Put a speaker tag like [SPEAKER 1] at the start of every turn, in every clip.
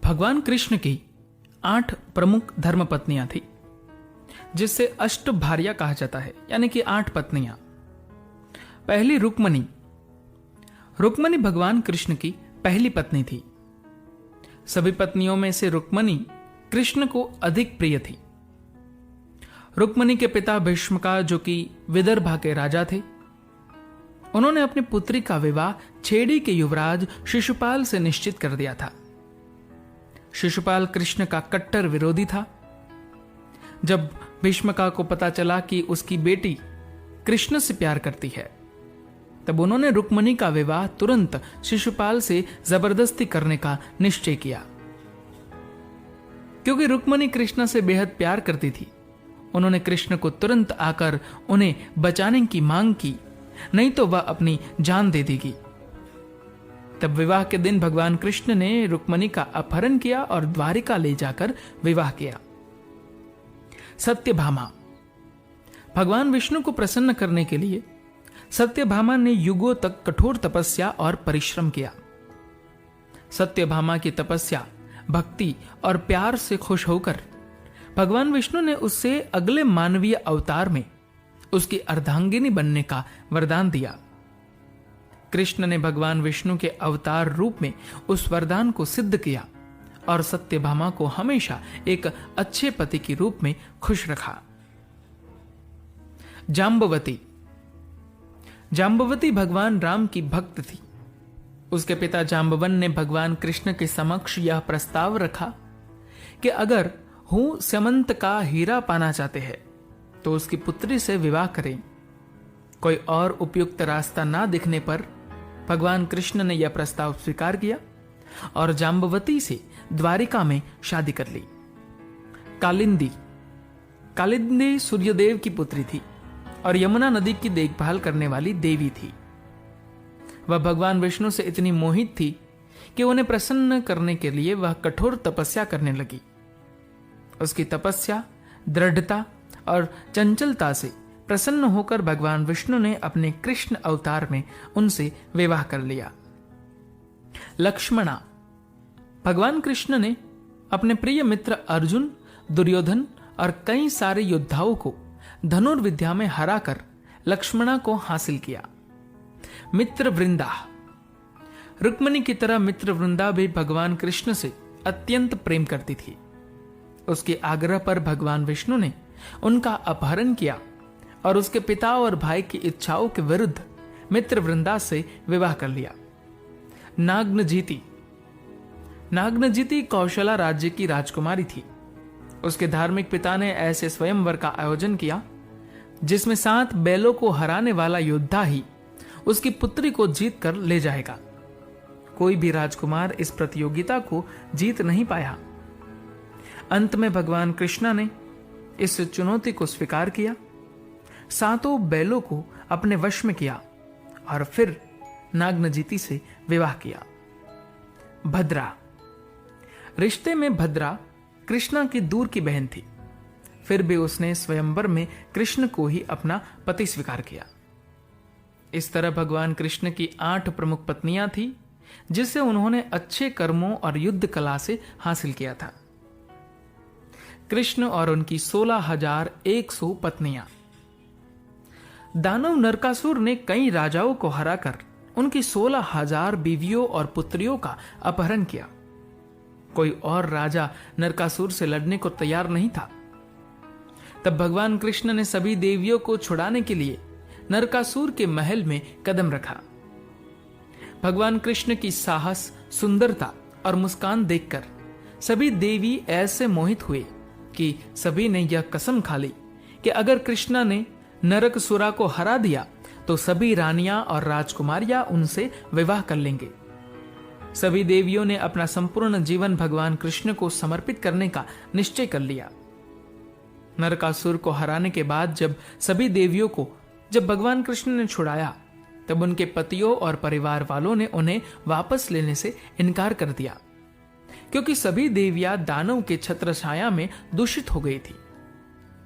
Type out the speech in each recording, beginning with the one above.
[SPEAKER 1] भगवान कृष्ण की 8 प्रमुख धर्मपत्नियां थी, जिससे अष्ट भार्या कहा जाता है, यानी कि 8 पत्नियां। पहली रुक्मणी। रुक्मणी भगवान कृष्ण की पहली पत्नी थी। सभी पत्नियों में से रुक्मणी कृष्ण को अधिक प्रिय थी। रुक्मणी के पिता भीष्मका, जो कि विदर्भा के राजा थे, उन्होंने अपनी पुत्री का विवाह छेड़ी के युवराज शिशुपाल से निश्चित कर दिया था। शिशुपाल कृष्ण का कट्टर विरोधी था। जब भीष्मका को पता चला कि उसकी बेटी कृष्ण से प्यार करती है, तब उन्होंने रुक्मणी का विवाह तुरंत शिशुपाल से जबरदस्ती करने का निश्चय किया। क्योंकि रुक्मणी कृष्ण से बेहद प्यार करती थी, उन्होंने कृष्ण को तुरंत आकर उन्हें बचाने की मांग की, नहीं तो वह अपनी जान दे देगी। तब विवाह के दिन भगवान कृष्ण ने रुक्मणी का अपहरण किया और द्वारिका ले जाकर विवाह किया। सत्यभामा। भगवान विष्णु को प्रसन्न करने के लिए सत्यभामा ने युगों तक कठोर तपस्या और परिश्रम किया। सत्यभामा की तपस्या, भक्ति और प्यार से खुश होकर भगवान विष्णु ने उससे अगले मानवीय अवतार में उसकी अर्धांगिनी बनने का वरदान दिया। कृष्ण ने भगवान विष्णु के अवतार रूप में उस वरदान को सिद्ध किया और सत्यभामा को हमेशा एक अच्छे पति के रूप में खुश रखा। जाम्बवती। जाम्बवती भगवान राम की भक्त थी। उसके पिता जाम्बवन ने भगवान कृष्ण के समक्ष यह प्रस्ताव रखा कि अगर हूं स्यमंत का हीरा पाना चाहते हैं तो उसकी पुत्री से विवाह करें। कोई और उपयुक्त रास्ता ना दिखने पर भगवान कृष्ण ने यह प्रस्ताव स्वीकार किया और जाम्बवती से द्वारिका में शादी कर ली। कालिंदी। कालिंदी सूर्यदेव की पुत्री थी और यमुना नदी की देखभाल करने वाली देवी थी। वह भगवान विष्णु से इतनी मोहित थी कि उन्हें प्रसन्न करने के लिए वह कठोर तपस्या करने लगी। उसकी तपस्या, दृढ़ता और चंचलता से प्रसन्न होकर भगवान विष्णु ने अपने कृष्ण अवतार में उनसे विवाह कर लिया। लक्ष्मणा। भगवान कृष्ण ने अपने प्रिय मित्र अर्जुन, दुर्योधन और कई सारे योद्धाओं को धनुर्विद्या में हराकर लक्ष्मणा को हासिल किया। मित्र वृंदा। रुक्मणी की तरह मित्र वृंदा भी भगवान कृष्ण से अत्यंत प्रेम करती थी। उसके आग्रह पर भगवान विष्णु ने उनका अपहरण किया और उसके पिता और भाई की इच्छाओं के विरुद्ध मित्र वृंदा से विवाह कर लिया। नाग्नजीति। नाग्नजीति कौशला राज्य की राजकुमारी थी। उसके धार्मिक पिता ने ऐसे स्वयंवर का आयोजन किया जिसमें 7 बैलों को हराने वाला योद्धा ही उसकी पुत्री को जीत कर ले जाएगा। कोई भी राजकुमार इस प्रतियोगिता को जीत नहीं पाया। अंत में भगवान कृष्ण ने इस चुनौती को स्वीकार किया, 7 बैलों को अपने वश में किया और फिर नाग्नजीति से विवाह किया। भद्रा। रिश्ते में भद्रा कृष्णा की दूर की बहन थी, फिर भी उसने स्वयंवर में कृष्ण को ही अपना पति स्वीकार किया। इस तरह भगवान कृष्ण की 8 प्रमुख पत्नियां थी, जिसे उन्होंने अच्छे कर्मों और युद्ध कला से हासिल किया था। कृष्ण और उनकी 16,100 पत्नियां। दानव नरकासुर ने कई राजाओं को हराकर उनकी 16,000 बीवियों और पुत्रियों का अपहरण किया। कोई और राजा नरकासुर से लड़ने को तैयार नहीं था। तब भगवान कृष्ण ने सभी देवियों को छुड़ाने के लिए नरकासुर के महल में कदम रखा। भगवान कृष्ण की साहस, सुंदरता और मुस्कान देखकर सभी देवी ऐसे मोहित हुए कि सभी ने यह कसम खा ली कि अगर कृष्ण ने नरकसुरा को हरा दिया तो सभी रानियां और राजकुमारियां उनसे विवाह कर लेंगे। सभी देवियों ने अपना संपूर्ण जीवन भगवान कृष्ण को समर्पित करने का निश्चय कर लिया। नरकासुर को हराने के बाद जब भगवान कृष्ण ने छुड़ाया, तब उनके पतियों और परिवार वालों ने उन्हें वापस लेने से इनकार कर दिया, क्योंकि सभी देवियां दानव के छत्रछाया में दूषित हो गई थी।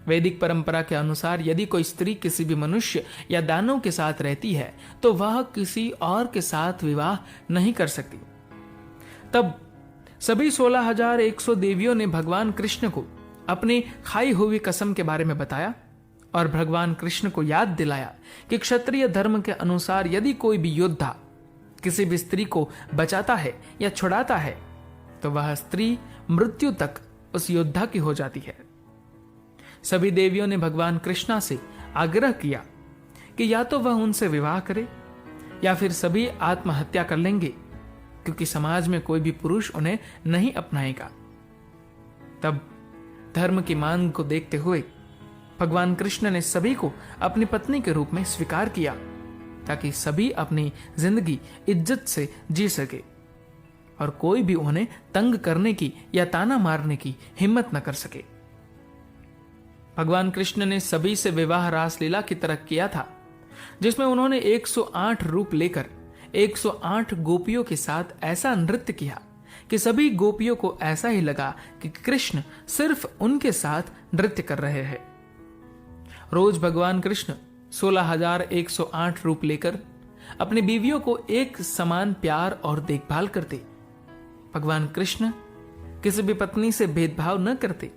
[SPEAKER 1] वैदिक परंपरा के अनुसार यदि कोई स्त्री किसी भी मनुष्य या दानव के साथ रहती है तो वह किसी और के साथ विवाह नहीं कर सकती। तब सभी 16,100 देवियों ने भगवान कृष्ण को अपनी खाई हुई कसम के बारे में बताया और भगवान कृष्ण को याद दिलाया कि क्षत्रिय धर्म के अनुसार यदि कोई भी योद्धा किसी भी स्त्री को बचाता है या छुड़ाता है तो वह स्त्री मृत्यु तक उस योद्धा की हो जाती है। सभी देवियों ने भगवान कृष्णा से आग्रह किया कि या तो वह उनसे विवाह करे या फिर सभी आत्महत्या कर लेंगे, क्योंकि समाज में कोई भी पुरुष उन्हें नहीं अपनाएगा। तब धर्म की मांग को देखते हुए भगवान कृष्ण ने सभी को अपनी पत्नी के रूप में स्वीकार किया, ताकि सभी अपनी जिंदगी इज्जत से जी सके और कोई भी उन्हें तंग करने की या ताना मारने की हिम्मत न कर सके। भगवान कृष्ण ने सभी से विवाह रासलीला की तरह किया था, जिसमें उन्होंने 108 रूप लेकर 108 गोपियों के साथ ऐसा नृत्य किया कि सभी गोपियों को ऐसा ही लगा कि कृष्ण सिर्फ उनके साथ नृत्य कर रहे हैं। रोज भगवान कृष्ण 16,108 रूप लेकर अपनी बीवियों को एक समान प्यार और देखभाल करते। भगवान कृष्ण किसी भी पत्नी से भेदभाव न करते।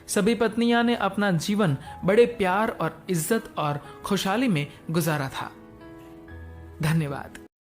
[SPEAKER 1] सभी पत्नियां ने अपना जीवन बड़े प्यार और इज्जत और खुशहाली में गुजारा था। धन्यवाद।